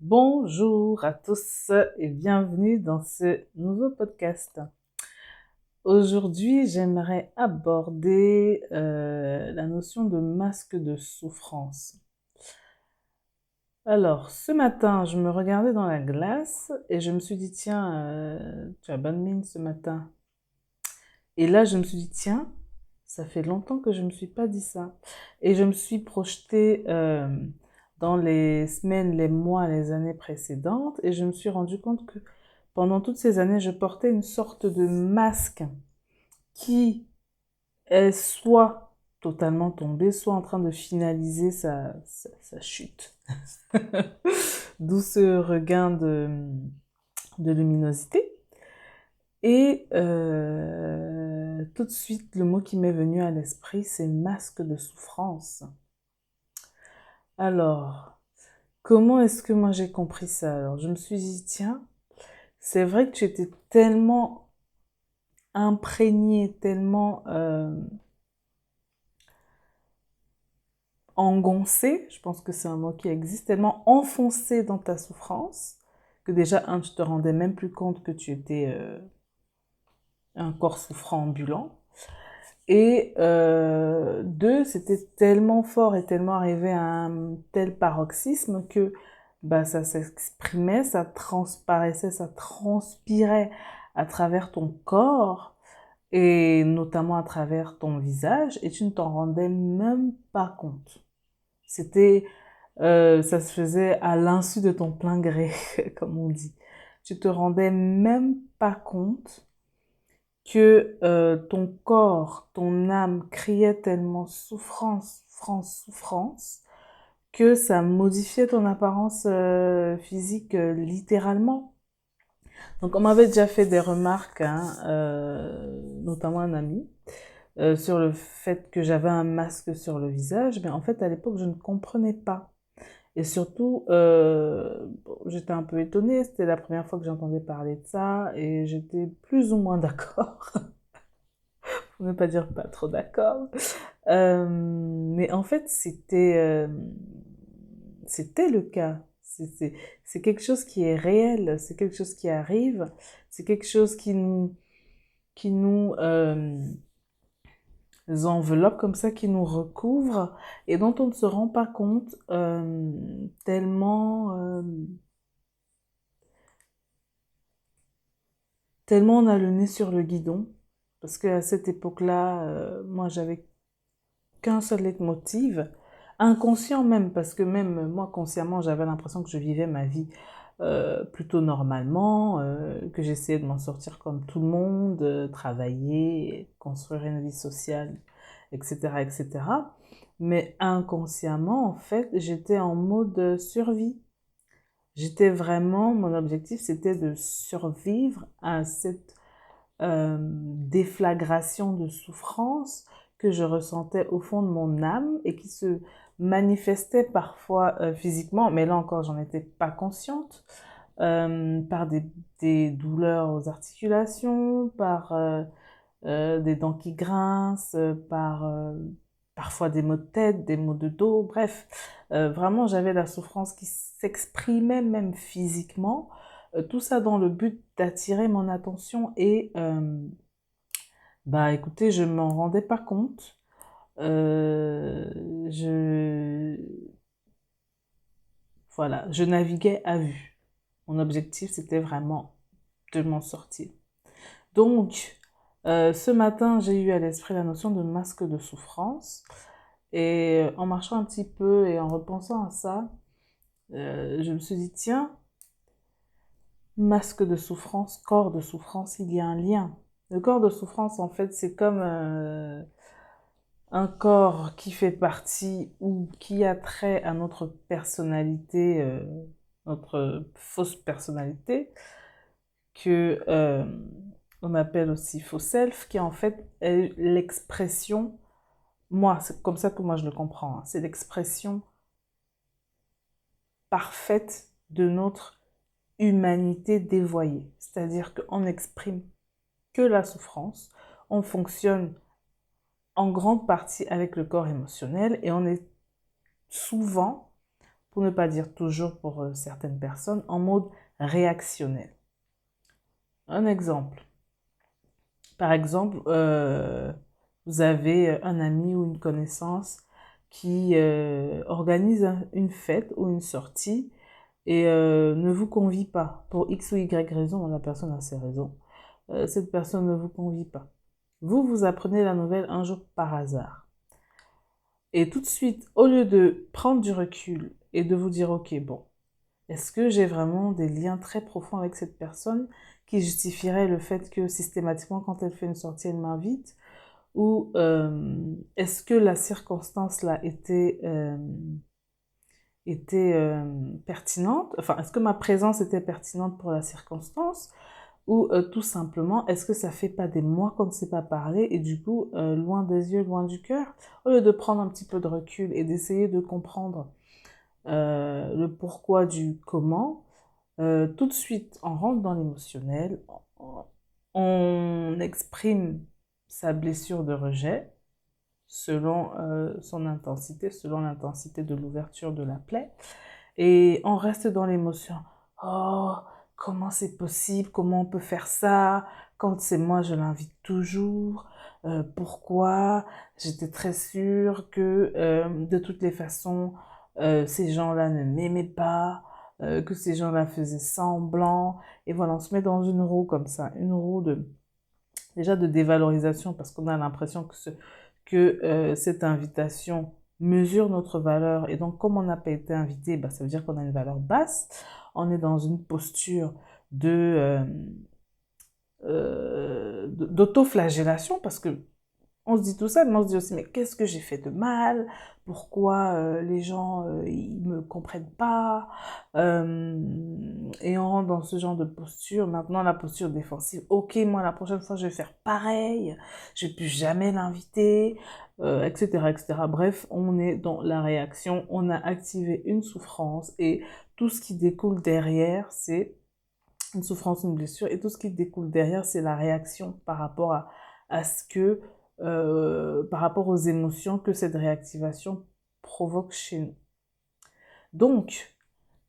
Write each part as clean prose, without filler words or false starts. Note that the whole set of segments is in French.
Bonjour à tous et bienvenue dans ce nouveau podcast. Aujourd'hui, j'aimerais aborder la notion de masque de souffrance. Alors, ce matin, je me regardais dans la glace et je me suis dit, tiens, tu as bonne mine ce matin. Et là, je me suis dit, tiens, ça fait longtemps que je ne me suis pas dit ça. Et je me suis projetée dans les semaines, les mois, les années précédentes et je me suis rendu compte que pendant toutes ces années, je portais une sorte de masque qui est soit totalement tombé, soit en train de finaliser sa chute. D'où ce regain de luminosité. Et tout de suite, le mot qui m'est venu à l'esprit, c'est masque de souffrance. Alors, comment est-ce que moi j'ai compris ça? Alors, je me suis dit, tiens, c'est vrai que tu étais tellement imprégné, tellement engoncé, je pense que c'est un mot qui existe, tellement enfoncé dans ta souffrance, que déjà, un, tu te rendais même plus compte que tu étais un corps souffrant ambulant. Et deux, c'était tellement fort et tellement arrivé à un tel paroxysme que bah, ça s'exprimait, ça transparaissait, ça transpirait à travers ton corps et notamment à travers ton visage et tu ne t'en rendais même pas compte. C'était, ça se faisait à l'insu de ton plein gré, comme on dit. Tu te rendais même pas compte que ton corps, ton âme criait tellement souffrance, souffrance, souffrance, que ça modifiait ton apparence physique littéralement. Donc on m'avait déjà fait des remarques, hein, notamment un ami, sur le fait que j'avais un masque sur le visage, mais en fait à l'époque je ne comprenais pas. Et surtout, bon, j'étais un peu étonnée, c'était la première fois que j'entendais parler de ça, et j'étais plus ou moins d'accord. Pour ne pas dire pas trop d'accord. Mais en fait, c'était le cas. C'est quelque chose qui est réel, c'est quelque chose qui arrive, c'est quelque chose qui nous enveloppe comme ça, qui nous recouvre et dont on ne se rend pas compte tellement on a le nez sur le guidon. Parce qu'à cette époque-là, moi, j'avais qu'un seul leitmotiv, inconscient même, parce que même moi, consciemment, j'avais l'impression que je vivais ma vie plutôt normalement, que j'essayais de m'en sortir comme tout le monde, travailler, construire une vie sociale, etc., etc. Mais inconsciemment, en fait, j'étais en mode survie. J'étais vraiment, mon objectif, c'était de survivre à cette déflagration de souffrance que je ressentais au fond de mon âme et qui se manifestait parfois physiquement, mais là encore, j'en étais pas consciente, par des douleurs aux articulations, par des dents qui grincent, par parfois des maux de tête, des maux de dos, bref, vraiment j'avais la souffrance qui s'exprimait même physiquement, tout ça dans le but d'attirer mon attention et bah écoutez, je m'en rendais pas compte. Euh, je voilà, je naviguais à vue. Mon objectif c'était vraiment de m'en sortir. Donc ce matin, j'ai eu à l'esprit la notion de masque de souffrance et en marchant un petit peu et en repensant à ça, je me suis dit tiens, masque de souffrance, corps de souffrance, il y a un lien. Le corps de souffrance, en fait, c'est comme un corps qui fait partie ou qui a trait à notre personnalité, notre fausse personnalité, que on appelle aussi faux self, qui en fait est l'expression, moi, c'est comme ça que moi je le comprends, hein, c'est l'expression parfaite de notre humanité dévoyée. C'est-à-dire qu'on n'exprime que la souffrance, on fonctionne en grande partie avec le corps émotionnel et on est souvent pour ne pas dire toujours pour certaines personnes, en mode réactionnel. Un exemple. Par exemple, vous avez un ami ou une connaissance qui organise une fête ou une sortie et ne vous convie pas. Pour X ou Y raison, la personne a ses raisons. Cette personne ne vous convie pas. Vous apprenez la nouvelle un jour par hasard. Et tout de suite, au lieu de prendre du recul et de vous dire, ok, bon, est-ce que j'ai vraiment des liens très profonds avec cette personne qui justifieraient le fait que systématiquement, quand elle fait une sortie, elle m'invite? Ou est-ce que la circonstance là était pertinente? Enfin, est-ce que ma présence était pertinente pour la circonstance? Ou tout simplement, est-ce que ça fait pas des mois qu'on ne s'est pas parlé et du coup, loin des yeux, loin du cœur, au lieu de prendre un petit peu de recul et d'essayer de comprendre le pourquoi du comment, tout de suite, on rentre dans l'émotionnel, on exprime sa blessure de rejet selon son intensité, selon l'intensité de l'ouverture de la plaie, et on reste dans l'émotion. Oh, comment c'est possible? Comment on peut faire ça? Quand c'est moi, je l'invite toujours. Pourquoi? J'étais très sûre que de toutes les façons, ces gens-là ne m'aimaient pas, que ces gens-là faisaient semblant. Et voilà, on se met dans une roue comme ça, une roue déjà de dévalorisation, parce qu'on a l'impression que cette invitation mesure notre valeur. Et donc, comme on n'a pas été invité, bah, ça veut dire qu'on a une valeur basse. On est dans une posture d'autoflagellation, parce que on se dit tout ça, mais on se dit aussi, mais qu'est-ce que j'ai fait de mal? Pourquoi les gens, ils me comprennent pas? Et on rentre dans ce genre de posture. Maintenant, la posture défensive. Ok, moi, la prochaine fois, je vais faire pareil. Je vais plus jamais l'inviter, etc., etc. Bref, on est dans la réaction. On a activé une souffrance et tout ce qui découle derrière, c'est une souffrance, une blessure. Et tout ce qui découle derrière, c'est la réaction par rapport à ce que par rapport aux émotions que cette réactivation provoque chez nous. Donc,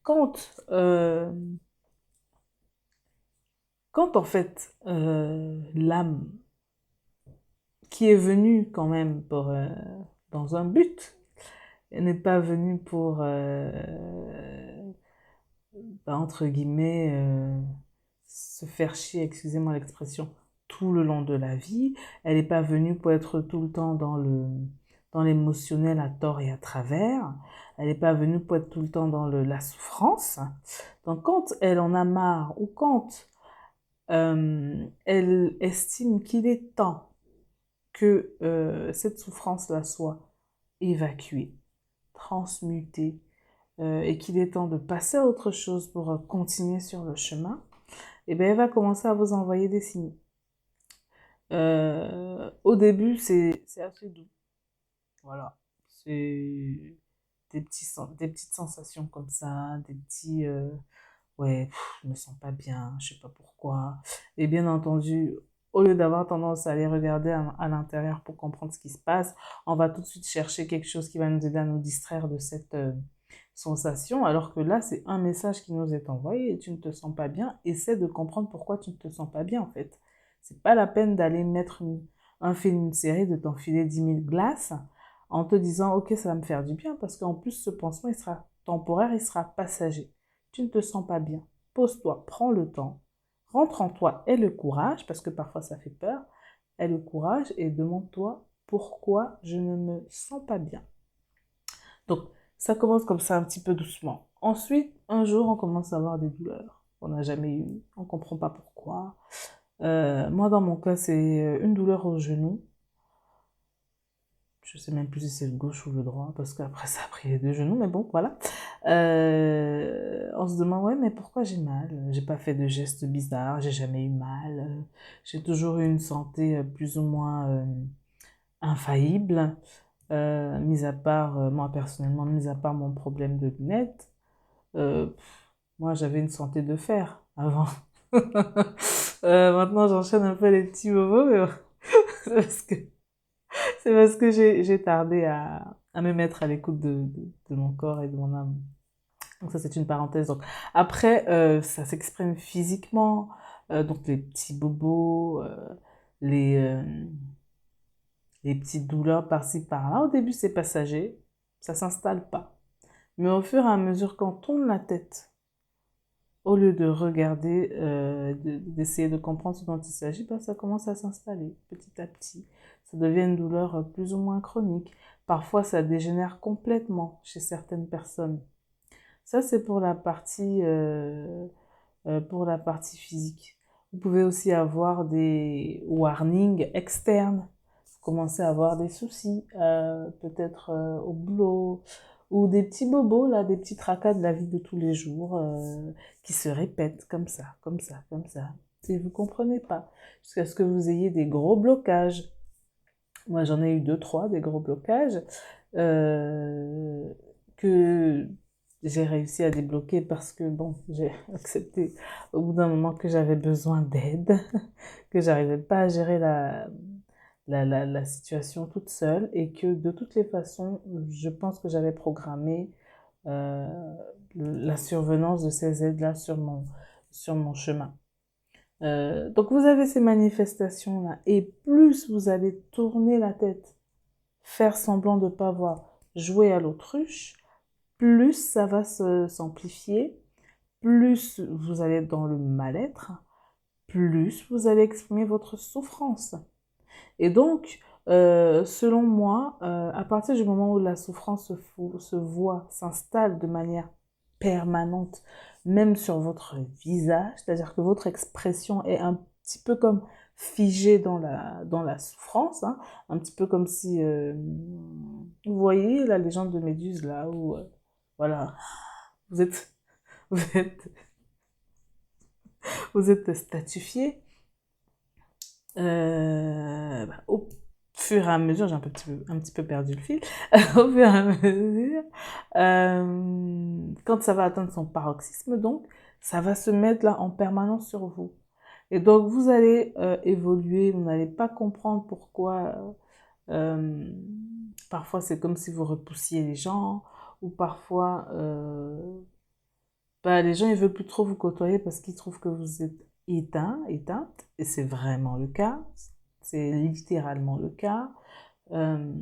quand, euh, quand en fait l'âme qui est venue quand même dans un but, elle n'est pas venue pour, entre guillemets, se faire chier, excusez-moi l'expression, tout le long de la vie. Elle n'est pas venue pour être tout le temps dans l'émotionnel à tort et à travers. Elle n'est pas venue pour être tout le temps dans la souffrance. Donc quand elle en a marre ou quand elle estime qu'il est temps que cette souffrance-là soit évacuée, transmutée, et qu'il est temps de passer à autre chose pour continuer sur le chemin, et bien elle va commencer à vous envoyer des signes. Au début, c'est assez doux. Voilà. C'est des petites sensations comme ça, des petits... ouais, je me sens pas bien, je sais pas pourquoi. Et bien entendu, au lieu d'avoir tendance à aller regarder à l'intérieur pour comprendre ce qui se passe, on va tout de suite chercher quelque chose qui va nous aider à nous distraire de cette sensation, alors que là, c'est un message qui nous est envoyé et tu ne te sens pas bien. Essaie de comprendre pourquoi tu ne te sens pas bien, en fait. C'est pas la peine d'aller mettre un film, une série, de t'enfiler 10 000 glaces en te disant, ok, ça va me faire du bien, parce qu'en plus, ce pansement, il sera temporaire, il sera passager. Tu ne te sens pas bien. Pose-toi, prends le temps, rentre en toi, aie le courage, parce que parfois ça fait peur, aie le courage et demande-toi pourquoi je ne me sens pas bien. Donc, ça commence comme ça un petit peu doucement. Ensuite, un jour, on commence à avoir des douleurs qu'on n'a jamais eues, on ne comprend pas pourquoi. Moi, dans mon cas, c'est une douleur au genou. Je sais même plus si c'est le gauche ou le droit, parce qu'après ça a pris les deux genoux, mais bon, voilà. On se demande, ouais, mais pourquoi j'ai mal? J'ai pas fait de gestes bizarres, j'ai jamais eu mal. J'ai toujours eu une santé plus ou moins infaillible, mis à part, moi personnellement, mis à part mon problème de lunettes. Moi, j'avais une santé de fer avant. Maintenant, j'enchaîne un peu les petits bobos, mais bon, c'est parce que c'est parce que j'ai tardé à me mettre à l'écoute de mon corps et de mon âme. Donc ça, c'est une parenthèse. Donc, après, ça s'exprime physiquement. Donc les petits bobos, les, euh, les petites douleurs par-ci, par-là. Au début, c'est passager. Ça s'installe pas. Mais au fur et à mesure qu'on tourne la tête, au lieu de regarder, d'essayer de comprendre ce dont il s'agit, ben, ça commence à s'installer petit à petit. Ça devient une douleur plus ou moins chronique. Parfois, ça dégénère complètement chez certaines personnes. Ça, c'est pour la partie physique. Vous pouvez aussi avoir des warnings externes. Vous commencez à avoir des soucis, peut-être au boulot, ou des petits bobos, là, des petits tracas de la vie de tous les jours qui se répètent comme ça, comme ça, comme ça. Et vous comprenez pas. Jusqu'à ce que vous ayez des gros blocages. Moi, j'en ai eu deux, trois, des gros blocages que j'ai réussi à débloquer parce que, bon, j'ai accepté au bout d'un moment que j'avais besoin d'aide, que j'arrivais pas à gérer la situation toute seule et que de toutes les façons, je pense que j'avais programmé euh, la survenance de ces aides-là sur mon chemin. Donc vous avez ces manifestations-là et plus vous allez tourner la tête, faire semblant de ne pas voir, jouer à l'autruche, plus ça va s'amplifier, plus vous allez être dans le mal-être, plus vous allez exprimer votre souffrance. Et donc, selon moi, à partir du moment où la souffrance se voit, s'installe de manière permanente, même sur votre visage, c'est-à-dire que votre expression est un petit peu comme figée dans la souffrance, hein, un petit peu comme si, vous voyez la légende de Méduse là, où, voilà, vous êtes, vous êtes, vous êtes statifié. Au fur et à mesure, j'ai un petit peu perdu le fil, au fur et à mesure, quand ça va atteindre son paroxysme, donc, ça va se mettre là en permanence sur vous. Et donc, vous allez évoluer, vous n'allez pas comprendre pourquoi. euh, Parfois, c'est comme si vous repoussiez les gens, ou parfois, bah, les gens, ils veulent plus trop vous côtoyer parce qu'ils trouvent que vous êtes éteinte, et c'est vraiment le cas. C'est littéralement le cas. Euh,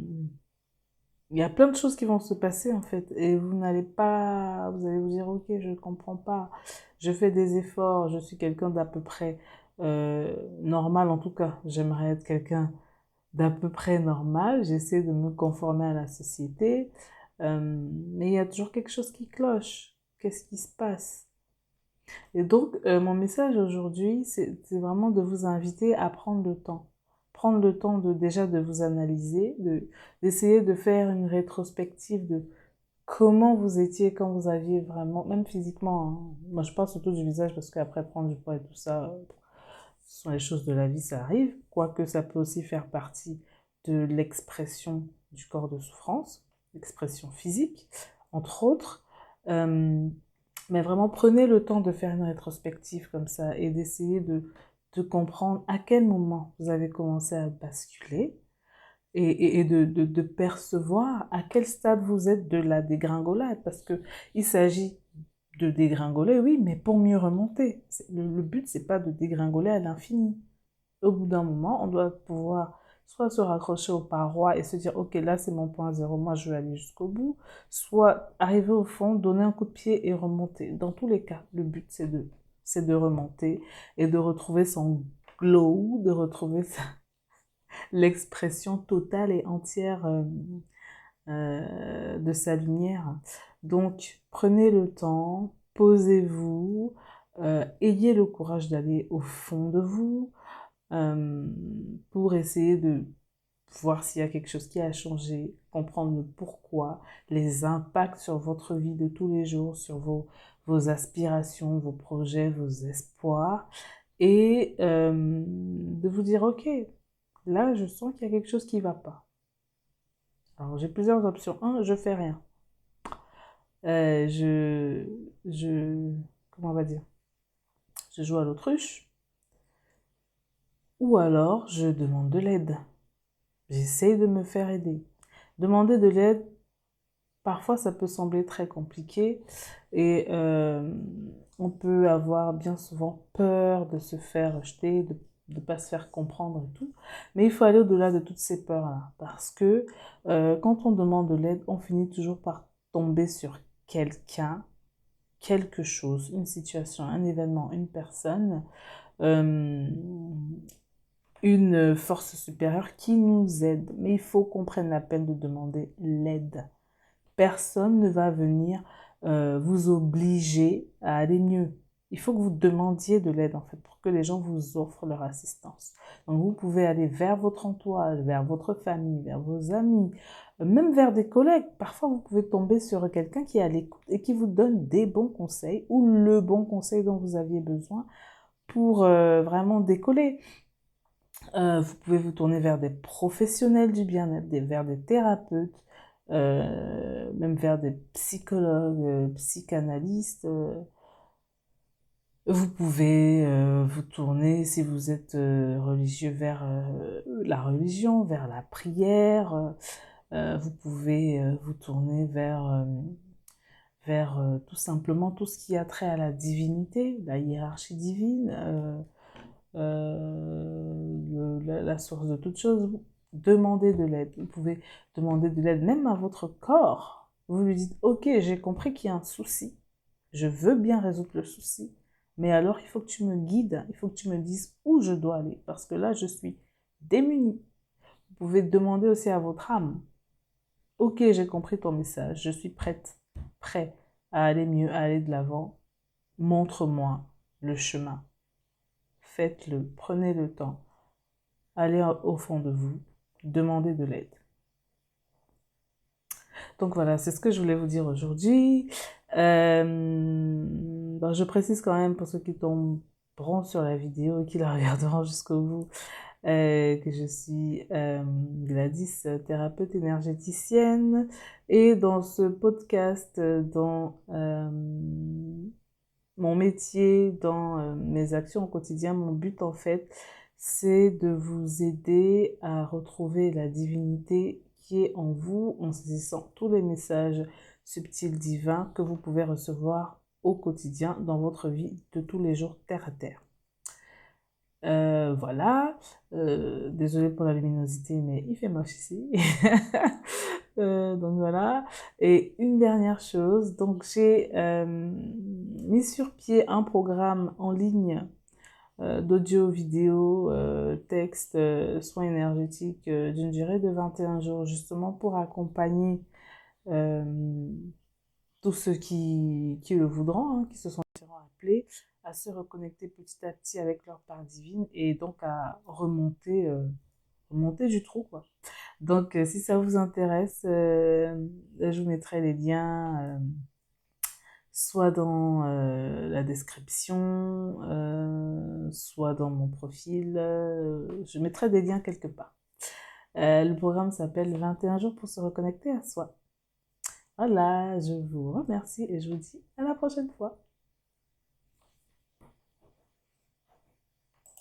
il y a plein de choses qui vont se passer, en fait, et vous allez vous dire, ok, je comprends pas, je fais des efforts, je suis quelqu'un d'à peu près normal, en tout cas, j'aimerais être quelqu'un d'à peu près normal, j'essaie de me conformer à la société, mais il y a toujours quelque chose qui cloche. Qu'est-ce qui se passe? Et donc, mon message aujourd'hui, c'est vraiment de vous inviter à prendre le temps. Prendre le temps de déjà de vous analyser, d'essayer de faire une rétrospective de comment vous étiez quand vous aviez vraiment, même physiquement, hein. Moi je parle surtout du visage parce qu'après prendre du poids et tout ça, ce sont les choses de la vie, ça arrive. Quoique ça peut aussi faire partie de l'expression du corps de souffrance, l'expression physique, entre autres. Euh, mais vraiment, prenez le temps de faire une rétrospective comme ça et d'essayer de comprendre à quel moment vous avez commencé à basculer et de percevoir à quel stade vous êtes de la dégringolade. Parce que il s'agit de dégringoler, oui, mais pour mieux remonter. Le but, c'est pas de dégringoler à l'infini. Au bout d'un moment, on doit pouvoir soit se raccrocher aux parois et se dire, ok, là c'est mon point zéro, moi je vais aller jusqu'au bout, soit arriver au fond, donner un coup de pied et remonter. Dans tous les cas, le but c'est de remonter et de retrouver son glow, de retrouver l'expression totale et entière de sa lumière. Donc, prenez le temps, posez-vous, ayez le courage d'aller au fond de vous, euh, pour essayer de voir s'il y a quelque chose qui a changé, comprendre le pourquoi, les impacts sur votre vie de tous les jours, sur vos aspirations, vos projets, vos espoirs, et de vous dire, ok, là, je sens qu'il y a quelque chose qui ne va pas. Alors, j'ai plusieurs options. Un, je fais rien. Euh, je, comment on va dire? Je joue à l'autruche. Ou alors, je demande de l'aide. J'essaye de me faire aider. Demander de l'aide, parfois ça peut sembler très compliqué et on peut avoir bien souvent peur de se faire rejeter, de ne pas se faire comprendre et tout. Mais il faut aller au-delà de toutes ces peurs-là parce que quand on demande de l'aide, on finit toujours par tomber sur quelqu'un, quelque chose, une situation, un événement, une personne, euh, une force supérieure qui nous aide. Mais il faut qu'on prenne la peine de demander l'aide. Personne ne va venir vous obliger à aller mieux. Il faut que vous demandiez de l'aide en fait pour que les gens vous offrent leur assistance. Donc vous pouvez aller vers votre entourage, vers votre famille, vers vos amis, même vers des collègues. Parfois vous pouvez tomber sur quelqu'un qui est à l'écoute et qui vous donne des bons conseils ou le bon conseil dont vous aviez besoin pour vraiment décoller. Vous pouvez vous tourner vers des professionnels du bien-être, vers des thérapeutes, même vers des psychologues, psychanalystes. Vous pouvez vous tourner, si vous êtes religieux, vers la religion, vers la prière. Vous pouvez vous tourner vers tout simplement tout ce qui a trait à la divinité, la hiérarchie divine. La source de toute chose, demandez de l'aide. Vous pouvez demander de l'aide même à votre corps. Vous lui dites, ok, j'ai compris qu'il y a un souci, je veux bien résoudre le souci, mais alors il faut que tu me guides, il faut que tu me dises où je dois aller, parce que là, je suis démunie. Vous pouvez demander aussi à votre âme, ok, j'ai compris ton message, je suis prêt à aller mieux, à aller de l'avant, montre-moi le chemin. Faites-le, prenez le temps, allez au fond de vous, demandez de l'aide. Donc voilà, c'est ce que je voulais vous dire aujourd'hui. Je précise quand même pour ceux qui tomberont sur la vidéo et qui la regarderont jusqu'au bout, que je suis Gladys, thérapeute énergéticienne. Et dans ce podcast, dans mon métier, dans mes actions au quotidien, mon but en fait, c'est de vous aider à retrouver la divinité qui est en vous en saisissant tous les messages subtils divins que vous pouvez recevoir au quotidien dans votre vie de tous les jours terre à terre. Voilà, désolée pour la luminosité, mais il fait moche ici. Donc voilà. Et une dernière chose, donc j'ai mis sur pied un programme en ligne d'audio, vidéo, texte, soins énergétiques d'une durée de 21 jours, justement pour accompagner euh, tous ceux qui le voudront, hein, qui se sont appelés à se reconnecter petit à petit avec leur part divine et donc à remonter du trou, quoi. Donc, si ça vous intéresse, je vous mettrai les liens soit dans la description, soit dans mon profil. Je mettrai des liens quelque part. Le programme s'appelle 21 jours pour se reconnecter à soi. Voilà, je vous remercie et je vous dis à la prochaine fois.